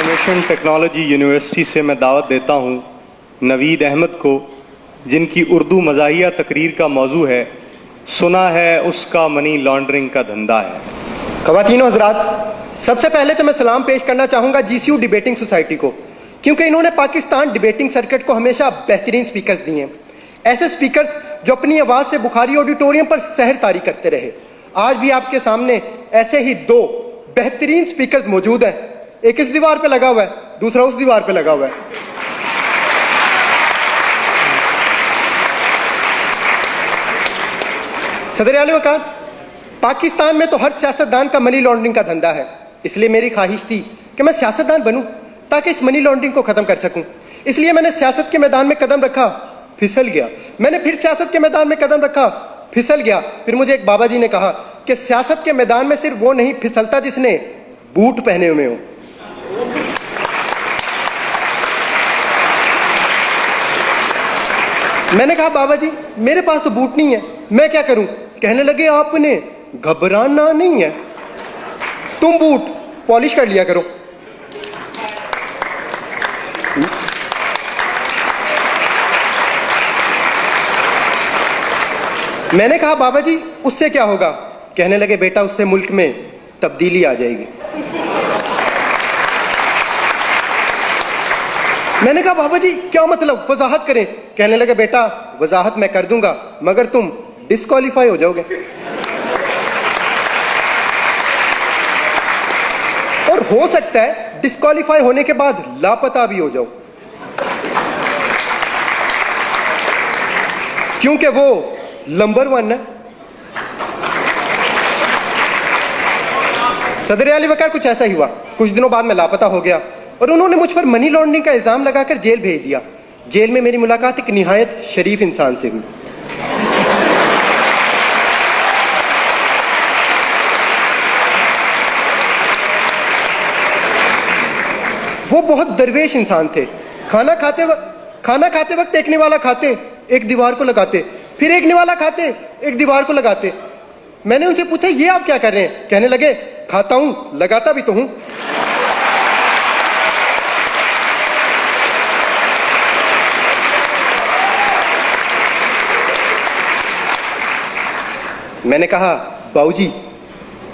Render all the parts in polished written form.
Information technology university से मैं दावत देता हूँ नवीद अहमद को, जिनकी उर्दू मज़ाहिया तकरीर का मौजू है सुना है उसका मनी लॉन्ड्रिंग का धंधा है। ख़वातीनो हज़रात, सबसे पहले तो मैं सलाम पेश करना चाहूँगा GCU डिबेटिंग सोसाइटी को, क्योंकि इन्होंने पाकिस्तान डिबेटिंग सर्किट को हमेशा बेहतरीन स्पीकर्स दिए हैं। ऐसे स्पीकर्स जो अपनी आवाज़ से बुखारी ऑडिटोरियम पर सहर तारी करते रहे। आज भी आपके सामने ऐसे ही दो बेहतरीन स्पीकर्स मौजूद हैं। एक इस दीवार पे लगा हुआ है, दूसरा उस दीवार पे लगा हुआ है। सदर आला वकार, पाकिस्तान में तो हर सियासतदान का मनी लॉन्ड्रिंग का धंधा है, इसलिए मेरी ख्वाहिश थी कि मैं सियासतदान बनूं ताकि इस मनी लॉन्ड्रिंग को खत्म कर सकूं। इसलिए मैंने सियासत के मैदान में कदम रखा, फिसल गया। मैंने फिर सियासत के मैदान में कदम रखा, फिसल गया। फिर मुझे एक बाबा जी ने कहा कि सियासत के मैदान में सिर्फ वो नहीं फिसलता जिसने बूट पहने हुए हो। मैंने कहा बाबा जी मेरे पास तो बूट नहीं है, मैं क्या करूं? कहने लगे आपने घबराना नहीं है, तुम बूट पॉलिश कर लिया करो। मैंने कहा बाबा जी उससे क्या होगा? कहने लगे बेटा उससे मुल्क में तब्दीली आ जाएगी। मैंने कहा बाबा जी क्या मतलब, वजाहत करें। कहने लगे बेटा वजाहत मैं कर दूंगा मगर तुम डिस्क्वालीफाई हो जाओगे, और हो सकता है डिस्क्वालीफाई होने के बाद लापता भी हो जाओ, क्योंकि वो नंबर 1 है। सदर आला वकार, कुछ ऐसा ही हुआ। कुछ दिनों बाद मैं लापता हो गया और उन्होंने मुझ पर मनी लॉन्ड्रिंग का इल्जाम लगाकर जेल भेज दिया। जेल में मेरी मुलाकात एक निहायत शरीफ इंसान से हुई। वो बहुत दरवेश इंसान थे। खाना खाते वक्त एक निवाला खाते, एक दीवार को लगाते, फिर एक निवाला खाते, एक दीवार को लगाते। मैंने उनसे पूछा ये आप क्या कर रहे हैं? कहने लगे खाता हूं, लगाता भी तो हूं। मैंने कहा बाबूजी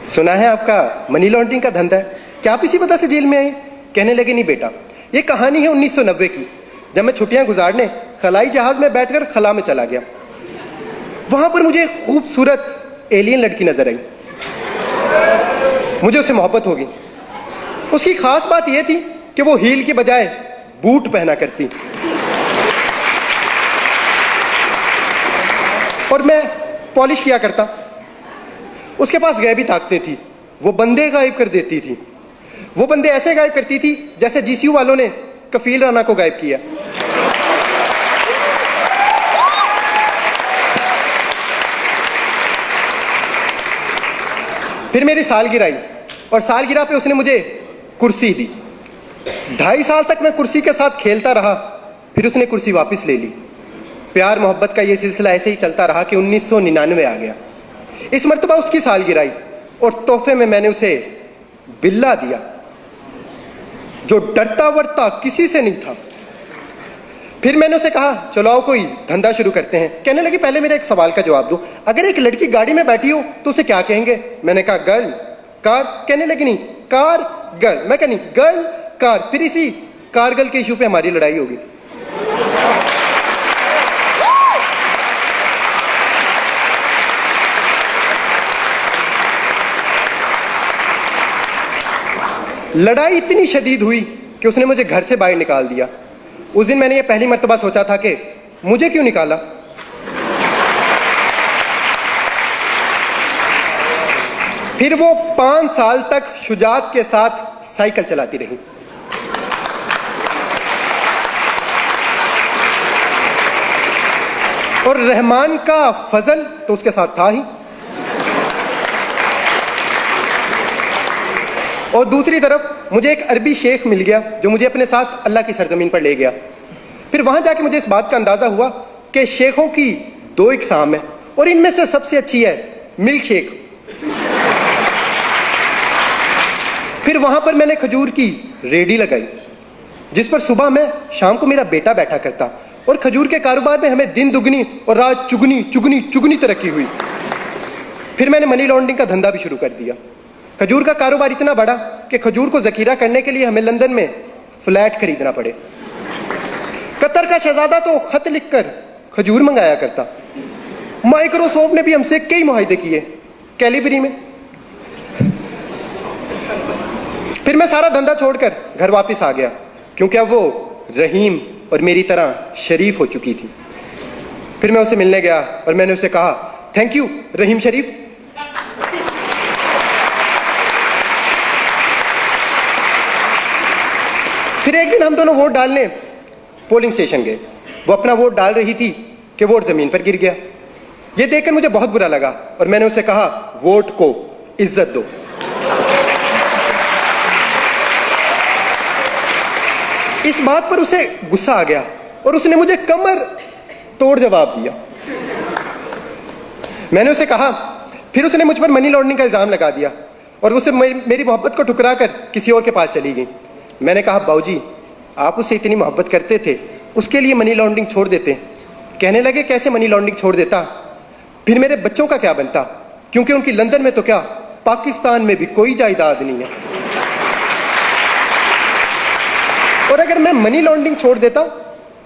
सुना है आपका मनी लॉन्ड्रिंग का धंधा है, क्या आप इसी वजह से जेल में आए? कहने लगे नहीं बेटा, ये कहानी है 1990 की, जब मैं छुट्टियां गुजारने खलाई जहाज में बैठकर खला में चला गया। वहां पर मुझे एक खूबसूरत एलियन लड़की नजर आई। मुझे उससे मोहब्बत हो गई। उसकी खास बात यह थी कि वो हील की बजाय बूट पहना करती और मैं पॉलिश किया करता। उसके पास गैबी ताकतें थी, वो बंदे गायब कर देती थी। वो बंदे ऐसे गायब करती थी जैसे GCU वालों ने कफील राना को गायब किया। फिर मेरी सालगिरह आई और सालगिरह पे उसने मुझे कुर्सी दी। 2.5 साल तक मैं कुर्सी के साथ खेलता रहा, फिर उसने कुर्सी वापस ले ली। प्यार मोहब्बत का ये सिलसिला ऐसे ही चलता रहा कि 1999 आ गया। इस मर्तबा उसकी सालगिरह आई और तोहफे में मैंने उसे बिल्ला दिया, जो डरता वरता किसी से नहीं था। फिर मैंने उसे कहा चलो आओ कोई धंधा शुरू करते हैं। कहने लगी पहले मेरे एक सवाल का जवाब दो, अगर एक लड़की गाड़ी में बैठी हो तो उसे क्या कहेंगे? मैंने कहा गर्ल कार। कहने लगी नहीं कार गर्ल। मैं कहनी गर्ल कार। फिर इसी कारगिल के इशू पे हमारी लड़ाई होगी। लड़ाई इतनी शदीद हुई कि उसने मुझे घर से बाहर निकाल दिया। उस दिन मैंने ये पहली मर्तबा सोचा था कि मुझे क्यों निकाला। फिर वो 5 साल तक शुजात के साथ साइकिल चलाती रही। और रहमान का फजल तो उसके साथ था ही। और दूसरी तरफ मुझे एक अरबी शेख मिल गया जो मुझे अपने साथ अल्लाह की सरजमीन पर ले गया। फिर वहां जाके मुझे इस बात का अंदाजा हुआ कि शेखों की 2 इकसाम है और इनमें से सबसे अच्छी है मिल्क शेक। फिर वहां पर मैंने खजूर की रेडी लगाई जिस पर सुबह में शाम को मेरा बेटा बैठा करता, और खजूर के कारोबार में हमें दिन दुगनी और रात चुगनी चुगनी चुगनी तरक्की हुई। फिर मैंने मनी लॉन्ड्रिंग का धंधा भी शुरू कर दिया। खजूर का कारोबार इतना बढ़ा कि खजूर को जखीरा करने के लिए हमें लंदन में फ्लैट खरीदना पड़े। कतर का शहजादा तो खत लिखकर खजूर मंगाया करता। माइक्रोसॉफ्ट ने भी हमसे कई मुआहदे किए कैलिबरी में। फिर मैं सारा धंधा छोड़कर घर वापस आ गया, क्योंकि अब वो रहीम और मेरी तरह शरीफ हो चुकी थी। फिर मैं उसे मिलने गया और मैंने उसे कहा, थैंक यू रहीम शरीफ। फिर एक दिन हम दोनों वोट डालने पोलिंग स्टेशन गए। वो अपना वोट डाल रही थी कि वोट जमीन पर गिर गया। यह देखकर मुझे बहुत बुरा लगा और मैंने उसे कहा, वोट को इज्जत दो। इस बात पर उसे गुस्सा आ गया और उसने मुझे कमर तोड़ जवाब दिया। मैंने उसे कहा, फिर उसने मुझ पर मनी लॉन्ड्रिंग का इल्जाम लगा दिया और उसे मेरी मोहब्बत को ठुकरा कर किसी और के पास चली गई। मैंने कहा, बाबूजी आप उससे इतनी मोहब्बत करते थे, उसके लिए मनी लॉन्ड्रिंग छोड़ देते। कहने लगे, कैसे मनी लॉन्ड्रिंग छोड़ देता, फिर मेरे बच्चों का क्या बनता, क्योंकि उनकी लंदन में तो क्या पाकिस्तान में भी कोई जायदाद नहीं है। और अगर मैं मनी लॉन्ड्रिंग छोड़ देता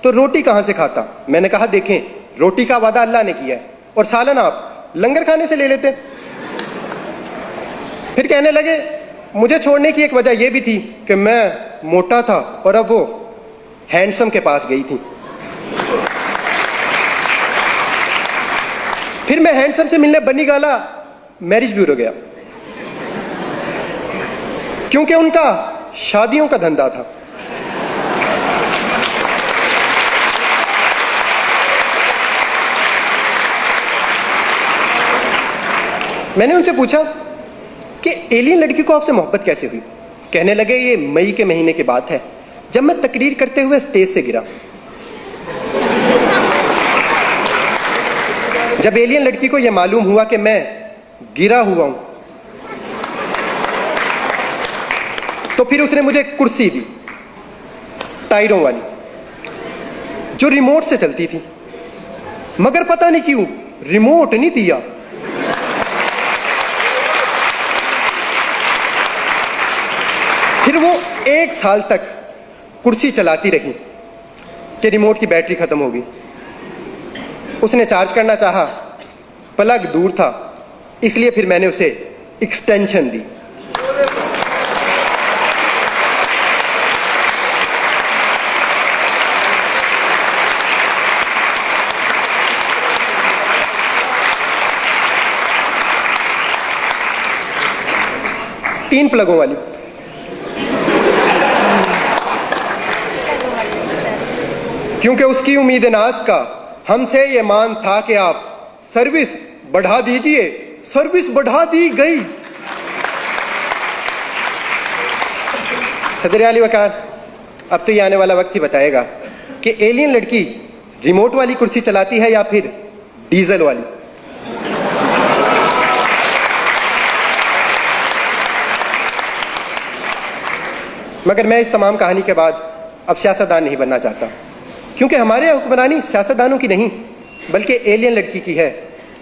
तो रोटी कहां से खाता। मैंने कहा, देखें रोटी का वादा अल्लाह ने किया है और सालन आप लंगर खाने से ले लेते। फिर कहने लगे, मुझे छोड़ने की एक वजह यह भी थी कि मैं मोटा था और अब वो हैंडसम के पास गई थी। फिर मैं हैंडसम से मिलने बनी गाला मैरिज ब्यूरो गया, क्योंकि उनका शादियों का धंधा था। मैंने उनसे पूछा कि एलियन लड़की को आपसे मोहब्बत कैसे हुई। कहने लगे, ये मई के महीने की बात है, जब मैं तकरीर करते हुए स्टेज से गिरा। जब एलियन लड़की को यह मालूम हुआ कि मैं गिरा हुआ हूं, तो फिर उसने मुझे कुर्सी दी, टायरों वाली, जो रिमोट से चलती थी। मगर पता नहीं क्यों रिमोट नहीं दिया। फिर वो 1 साल तक कुर्सी चलाती रही कि रिमोट की बैटरी खत्म हो गई। उसने चार्ज करना चाहा, प्लग दूर था, इसलिए फिर मैंने उसे एक्सटेंशन दी। तीन प्लगों वाली। क्योंकि उसकी उम्मीद नाज का हमसे ये मान था कि आप सर्विस बढ़ा दीजिए। सर्विस बढ़ा दी गई। सदर आली वकार, अब तो ये आने वाला वक्त ही बताएगा कि एलियन लड़की रिमोट वाली कुर्सी चलाती है या फिर डीजल वाली। मगर मैं इस तमाम कहानी के बाद अब सियासतदान नहीं बनना चाहता, क्योंकि हमारे हुक्मरानी सियासतदानों की नहीं बल्कि एलियन लड़की की है।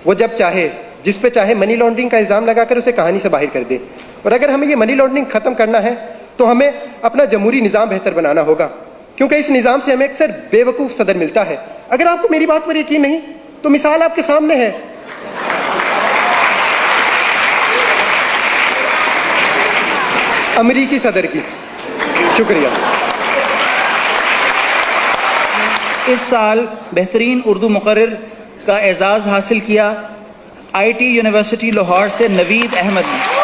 वो जब चाहे जिस पे चाहे मनी लॉन्ड्रिंग का इल्ज़ाम लगाकर उसे कहानी से बाहर कर दे। और अगर हमें ये मनी लॉन्ड्रिंग ख़त्म करना है तो हमें अपना जमहूरी निज़ाम बेहतर बनाना होगा, क्योंकि इस निज़ाम से हमें अक्सर बेवकूफ़ सदर मिलता है। अगर आपको मेरी बात पर यकीन नहीं तो मिसाल आपके सामने है। अमरीकी सदर की। शुक्रिया। इस साल बेहतरीन उर्दू मुक़र्रिर का एजाज़ हासिल किया IT यूनिवर्सिटी लाहौर से नवीद अहमद ने।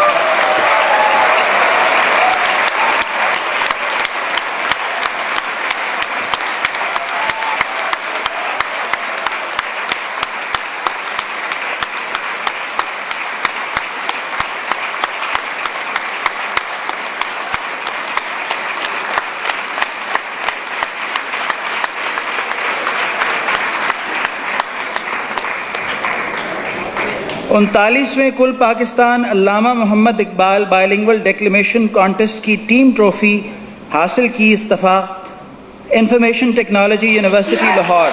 उनतालीसवें कुल पाकिस्तान अल्लामा Mohammad Iqbal bilingual declamation contest की टीम ट्रॉफी हासिल की इस दफ़ा इंफॉर्मेशन टेक्नोलॉजी यूनिवर्सिटी लाहौर